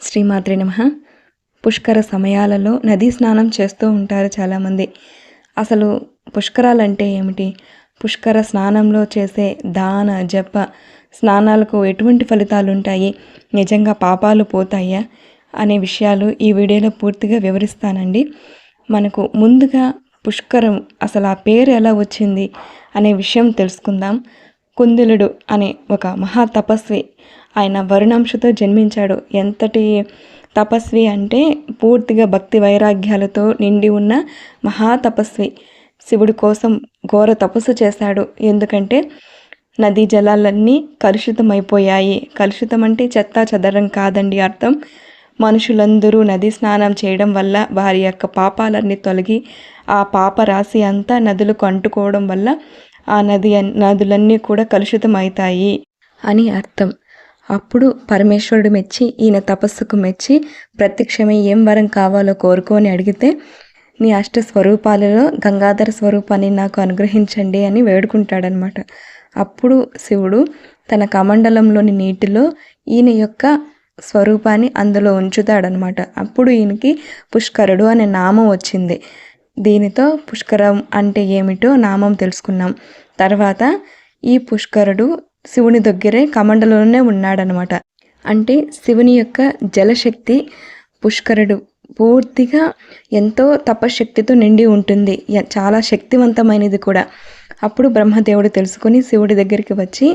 శ్రీమాత్రే నమః. పుష్కర సమయాలలో నదీ స్నానం చేస్తూ ఉంటారు చాలామంది. అసలు పుష్కరాలంటే ఏమిటి? పుష్కర స్నానంలో చేసే దాన జప స్నానాలకు ఎటువంటి ఫలితాలు ఉంటాయి? నిజంగా పాపాలు పోతాయా అనే విషయాలు ఈ వీడియోలో పూర్తిగా వివరిస్తానండి. మనకు ముందుగా పుష్కరం అసలు ఆ పేరు ఎలా వచ్చింది అనే విషయం తెలుసుకుందాం. కుందిలుడు అనే ఒక మహా తపస్వి, ఆయన వరుణాంశతో జన్మించాడు. ఎంతటి తపస్వి అంటే పూర్తిగా భక్తి వైరాగ్యాలతో నిండి ఉన్న మహా తపస్వి. శివుడి కోసం ఘోర తపస్సు చేశాడు. ఎందుకంటే నదీ జలాలన్నీ కలుషితమైపోయాయి. కలుషితం అంటే చెత్తా చెదరం కాదండి అర్థం. మనుషులందరూ నదీ స్నానం చేయడం వల్ల వారి యొక్క పాపాలన్నీ తొలగి ఆ పాప రాశి అంతా నదులకు అంటుకోవడం వల్ల ఆ నదులన్నీ కూడా కలుషితమవుతాయి అని అర్థం. అప్పుడు పరమేశ్వరుడు మెచ్చి, ఈయన తపస్సుకు మెచ్చి ప్రత్యక్షమై ఏం వరం కావాలో కోరుకొని అడిగితే, నీ అష్ట స్వరూపాలలో గంగాధర స్వరూపాన్ని నాకు అనుగ్రహించండి అని వేడుకుంటాడనమాట. అప్పుడు శివుడు తన కమండలంలోని నీటిలో ఈయన యొక్క స్వరూపాన్ని అందులో ఉంచుతాడనమాట. అప్పుడు ఈయనకి పుష్కరుడు అనే నామం వచ్చింది. దీనితో పుష్కరం అంటే ఏమిటో నామం తెలుసుకున్నాం. తర్వాత ఈ పుష్కరుడు శివుని దగ్గరే కమండలంలోనే ఉన్నాడనమాట. అంటే శివుని యొక్క జలశక్తి పుష్కరుడు పూర్తిగా ఎంతో తపశక్తితో నిండి ఉంటుంది, చాలా శక్తివంతమైనది కూడా. అప్పుడు బ్రహ్మదేవుడు తెలుసుకొని శివుడి దగ్గరికి వచ్చి,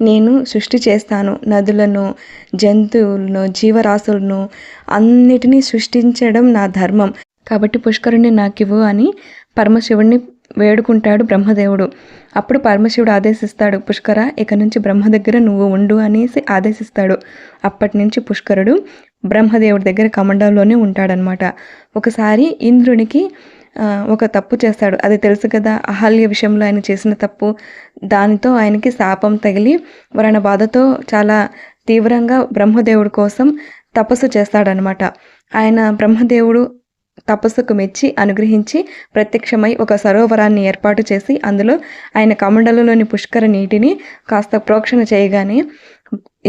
నేను సృష్టి చేస్తాను, నదులను, జంతువులను, జీవరాశులను అన్నిటినీ సృష్టించడం నా ధర్మం, కాబట్టి పుష్కరుణ్ణి నాకివ్వు అని పరమశివుడిని వేడుకుంటాడు బ్రహ్మదేవుడు. అప్పుడు పరమశివుడు ఆదేశిస్తాడు, పుష్కర ఇక నుంచి బ్రహ్మ దగ్గర నువ్వు ఉండు అనేసి ఆదేశిస్తాడు. అప్పటి నుంచి పుష్కరుడు బ్రహ్మదేవుడి దగ్గర కమండంలోనే ఉంటాడనమాట. ఒకసారి ఇంద్రునికి ఒక తప్పు చేస్తాడు, అది తెలుసు కదా, అహల్య విషయంలో ఆయన చేసిన తప్పు. దానితో ఆయనకి శాపం తగిలి వరణ బాధతో చాలా తీవ్రంగా బ్రహ్మదేవుడి కోసం తపస్సు చేస్తాడనమాట. ఆయన బ్రహ్మదేవుడు తపస్సుకు మెచ్చి అనుగ్రహించి ప్రత్యక్షమై ఒక సరోవరాన్ని ఏర్పాటు చేసి అందులో ఆయన కమండలంలోని పుష్కర నీటిని కాస్త ప్రోక్షణ చేయగానే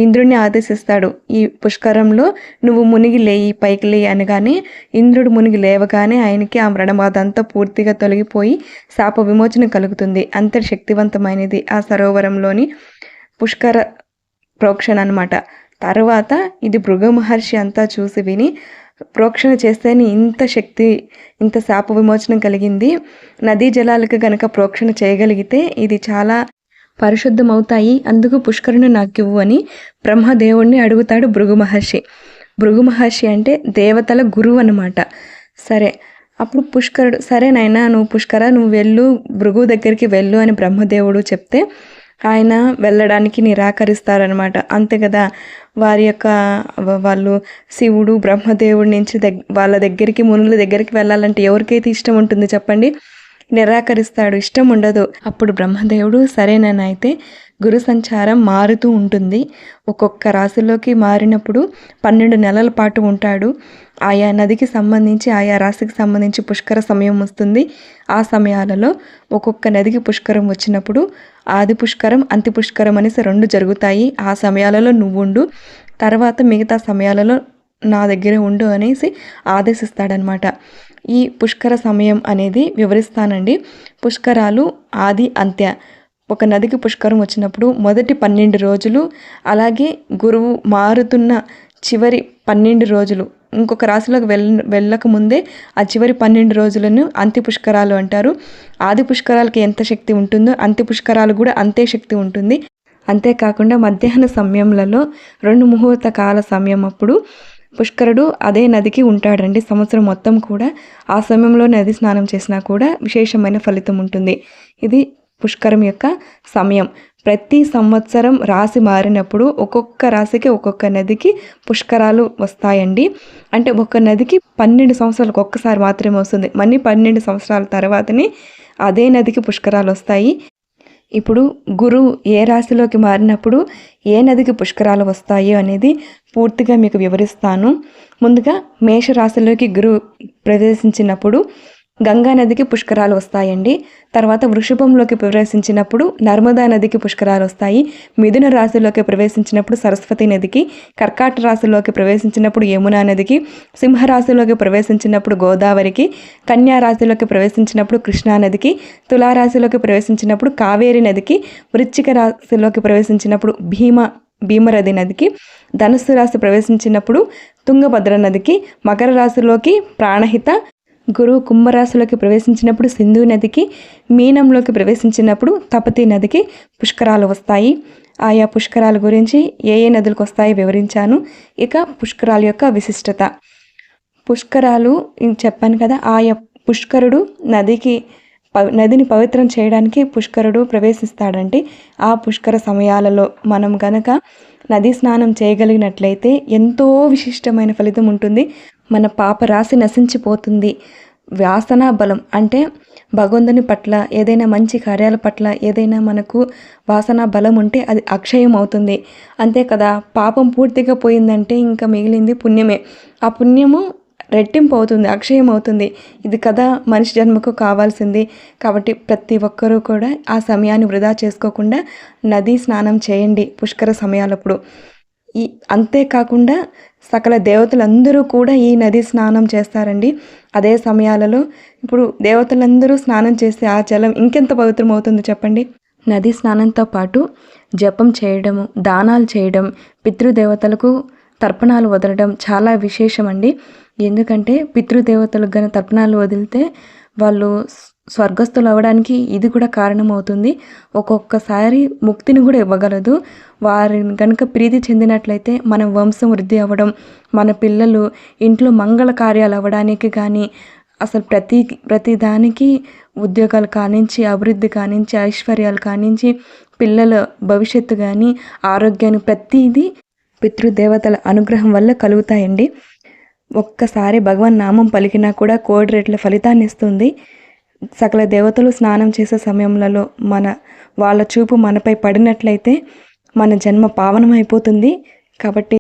ఇంద్రుడిని ఆదేశిస్తాడు, ఈ పుష్కరంలో నువ్వు మునిగి లేయి, పైకి లేయి అనగానే ఇంద్రుడు మునిగి లేవగానే ఆయనకి ఆ మరణబాధ అంతా పూర్తిగా తొలగిపోయి శాప విమోచన కలుగుతుంది. అంత శక్తివంతమైనది ఆ సరోవరంలోని పుష్కర ప్రోక్షణ అనమాట. తర్వాత ఇది భృగు మహర్షి అంతా చూసి విని, ప్రోక్షణ చేస్తేనే ఇంత శక్తి, ఇంత శాప విమోచనం కలిగింది, నదీ జలాలకు గనక ప్రోక్షణ చేయగలిగితే ఇది చాలా పరిశుద్ధమవుతాయి, అందుకు పుష్కరుని నాకివ్వు అని బ్రహ్మదేవుణ్ణి అడుగుతాడు భృగు మహర్షి. భృగు మహర్షి అంటే దేవతల గురువు అనమాట. సరే, అప్పుడు పుష్కరుడు, సరే నాయనా నువ్వు పుష్కర నువ్వు వెళ్ళు, భృగు దగ్గరికి వెళ్ళు అని బ్రహ్మదేవుడు చెప్తే ఆయన వెళ్ళడానికి నిరాకరిస్తారనమాట. అంతే కదా, వాళ్ళు శివుడు బ్రహ్మదేవుడి నుంచి వాళ్ళ దగ్గరికి, మునుల దగ్గరికి వెళ్ళాలంటే ఎవరికైతే ఇష్టం ఉంటుంది చెప్పండి? నిరాకరిస్తాడు, ఇష్టం ఉండదు. అప్పుడు బ్రహ్మదేవుడు సరేనైతే గురు సంచారం మారుతూ ఉంటుంది. ఒక్కొక్క రాశిలోకి మారినప్పుడు 12 నెలల పాటు ఉంటాడు. ఆయా నదికి సంబంధించి, ఆయా రాశికి సంబంధించి పుష్కర సమయం వస్తుంది. ఆ సమయాలలో ఒక్కొక్క నదికి పుష్కరం వచ్చినప్పుడు ఆది పుష్కరం, అంత్య పుష్కరం అనేసి 2 జరుగుతాయి. ఆ సమయాలలో నువ్వు ఉండు, తర్వాత మిగతా సమయాలలో నా దగ్గర ఉండు అనేసి ఆదేశిస్తాడనమాట. ఈ పుష్కర సమయం అనేది వివరిస్తానండి. పుష్కరాలు ఆది అంత్య. ఒక నదికి పుష్కరం వచ్చినప్పుడు మొదటి 12 రోజులు, అలాగే గురువు మారుతున్న చివరి 12 రోజులు, ఇంకొక రాశిలోకి వెళ్ళక ముందే ఆ చివరి 12 రోజులను అంత్య పుష్కరాలు అంటారు. ఆది పుష్కరాలకి ఎంత శక్తి ఉంటుందో అంత్య పుష్కరాలు కూడా అంతే శక్తి ఉంటుంది. అంతేకాకుండా మధ్యాహ్న సమయంలో 2 ముహూర్త కాల సమయం అప్పుడు పుష్కరుడు అదే నదికి ఉంటాడండి సంవత్సరం మొత్తం కూడా. ఆ సమయంలో నది స్నానం చేసినా కూడా విశేషమైన ఫలితం ఉంటుంది. ఇది పుష్కరం యొక్క సమయం. ప్రతి సంవత్సరం రాశి మారినప్పుడు ఒక్కొక్క రాశికి, ఒక్కొక్క నదికి పుష్కరాలు వస్తాయండి. అంటే ఒక నదికి 12 సంవత్సరాలకు ఒక్కసారి మాత్రమే వస్తుంది. మళ్ళీ 12 సంవత్సరాల తర్వాతనే అదే నదికి పుష్కరాలు వస్తాయి. ఇప్పుడు గురువు ఏ రాశిలోకి మారినప్పుడు ఏ నదికి పుష్కరాలు వస్తాయో అనేది పూర్తిగా మీకు వివరిస్తాను. ముందుగా మేషరాశిలోకి గురువు ప్రవేశించినప్పుడు గంగా నదికి పుష్కరాలు వస్తాయండి. తర్వాత వృషభంలోకి ప్రవేశించినప్పుడు నర్మదా నదికి పుష్కరాలు వస్తాయి. మిథున రాశిలోకి ప్రవేశించినప్పుడు సరస్వతి నదికి, కర్కాటక రాశిలోకి ప్రవేశించినప్పుడు యమునా నదికి, సింహరాశిలోకి ప్రవేశించినప్పుడు గోదావరికి, కన్యా రాశిలోకి ప్రవేశించినప్పుడు కృష్ణా నదికి, తులారాశిలోకి ప్రవేశించినప్పుడు కావేరి నదికి, వృశ్చిక రాశిలోకి ప్రవేశించినప్పుడు భీమరథి నదికి, ధనుస్సు రాశి ప్రవేశించినప్పుడు తుంగభద్ర నదికి, మకర రాశిలోకి ప్రాణహిత, గురువు కుంభరాశిలోకి ప్రవేశించినప్పుడు సింధు నదికి, మీనంలోకి ప్రవేశించినప్పుడు తపతి నదికి పుష్కరాలు వస్తాయి. ఆయా పుష్కరాల గురించి ఏ ఏ నదులకు వస్తాయో వివరించాను. ఇక పుష్కరాల యొక్క విశిష్టత. పుష్కరాలు చెప్పాను కదా, ఆయా పుష్కరుడు నదిని పవిత్రం చేయడానికి పుష్కరుడు ప్రవేశిస్తాడంటే ఆ పుష్కర సమయాలలో మనం గనక నదీ స్నానం చేయగలిగినట్లయితే ఎంతో విశిష్టమైన ఫలితం ఉంటుంది. మన పాప రాశి నశించిపోతుంది. వాసనా బలం అంటే భగవంతుని పట్ల ఏదైనా మంచి కార్యాల పట్ల ఏదైనా మనకు వాసనా బలం ఉంటే అది అక్షయం అవుతుంది. అంతే కదా, పాపం పూర్తిగా పోయిందంటే ఇంకా మిగిలింది పుణ్యమే. ఆ పుణ్యము రెట్టింపు అవుతుంది, అక్షయం అవుతుంది. ఇది కదా మనిషి జన్మకు కావాల్సింది. కాబట్టి ప్రతి ఒక్కరూ కూడా ఆ సమయాన్ని వృధా చేసుకోకుండా నదీ స్నానం చేయండి పుష్కర సమయాలప్పుడు. అంతేకాకుండా సకల దేవతలందరూ కూడా ఈ నది స్నానం చేస్తారండి. అదే సమయాలలో ఇప్పుడు దేవతలందరూ స్నానం చేస్తే ఆ జలం ఇంకెంత పవిత్రం అవుతుందో చెప్పండి. నది స్నానంతో పాటు జపం చేయడము, దానాలు చేయడం, పితృదేవతలకు తర్పణాలు వదలడం చాలా విశేషం అండి. ఎందుకంటే పితృదేవతలకు గన తర్పణాలు వదిలితే వాళ్ళు స్వర్గస్థులు అవ్వడానికి ఇది కూడా కారణమవుతుంది. ఒక్కొక్కసారి ముక్తిని కూడా ఇవ్వగలదు. వారిని కనుక ప్రీతి చెందినట్లయితే మన వంశం వృద్ధి అవ్వడం, మన పిల్లలు ఇంట్లో మంగళ కార్యాలు అవ్వడానికి కానీ, అసలు ప్రతి దానికి ఉద్యోగాలు కానించి, అభివృద్ధి కానించి, ఐశ్వర్యాలు కానించి, పిల్లల భవిష్యత్తు కానీ, ఆరోగ్యాన్ని ప్రతిదీ పితృదేవతల అనుగ్రహం వల్ల కలుగుతాయండి. ఒక్కసారి భగవన్ నామం పలికినా కూడా కోటి రెట్ల ఫలితాన్ని ఇస్తుంది. సకల దేవతలు స్నానం చేసే సమయంలో వాళ్ళ చూపు మనపై పడినట్లయితే మన జన్మ పావనమైపోతుంది. కాబట్టి